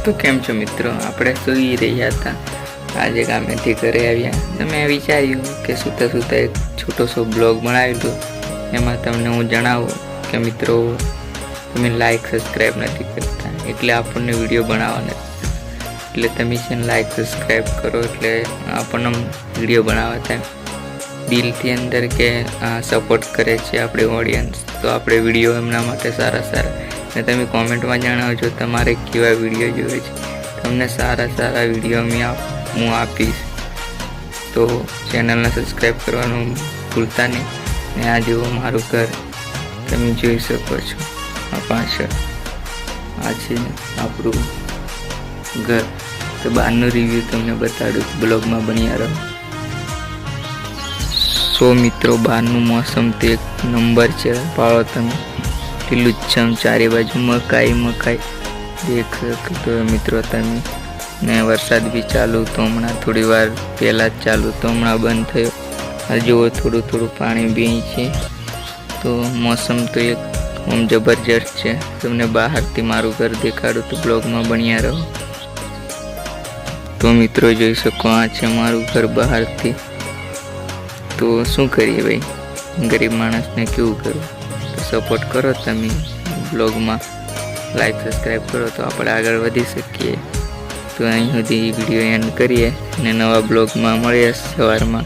તો કેમ છો મિત્રો? આપણે સૂઈ રહ્યા હતા, આજે ગામેથી ઘરે આવ્યા. મેં વિચાર્યું કે સૂતા સૂતા એક છોટો સો બ્લોગ બનાવી દો. એમાં તમને હું જણાવું કે મિત્રો તમે લાઈક સબસ્ક્રાઈબ નથી કરતા, એટલે આપણને વિડીયો બનાવવાના. એટલે તમે છે ને લાઈક સબસ્ક્રાઈબ કરો એટલે આપણને વિડીયો બનાવવા થાય. દિલથી અંદર કે સપોર્ટ કરે છે આપણી ઓડિયન્સ, તો આપણે વિડીયો એમના માટે સારા ને તમે કોમેન્ટમાં જણાવજો તમારે કેવા વિડીયો જોઈએ છે. તમને સારા વિડીયો હું આપીશ. તો ચેનલને સબસ્ક્રાઈબ કરવાનું ભૂલતા નહીં. ને આ જુઓ મારું ઘર તમે જોઈ શકો છો. આ પાછળ આ છે આપણું ઘર. તો બહારનું રિવ્યૂ તમને બતાડું, બ્લોગમાં બન્યા રહો. સો મિત્રો, બહારનું મોસમ તો એક નંબર છે. પાળો તમે લીલુંછમ, ચારે બાજુ મકાઈ દેખ તો મિત્રો તમે. ને વરસાદ બી ચાલુ તો હમણાં થોડી વાર પહેલાં જ ચાલુ તો હમણાં બંધ થયો. આ જુઓ થોડું પાણી બી છે. તો મોસમ તો એક જબરજસ્ત છે. તમને બહારથી મારું ઘર દેખાડું તો બ્લોગમાં બન્યા રહો. તો મિત્રો જોઈ શકો, આ છે મારું ઘર બહારથી. તો શું કરીએ ભાઈ, ગરીબ માણસને કેવું કરવું? તો સપોર્ટ કરો તમે, બ્લોગમાં લાઈક સબસ્ક્રાઈબ કરો તો આપણે આગળ વધી શકીએ. તો અહીં સુધી વિડીયો એન્ડ કરીએ અને નવા બ્લોગમાં મળીએ સવારમાં.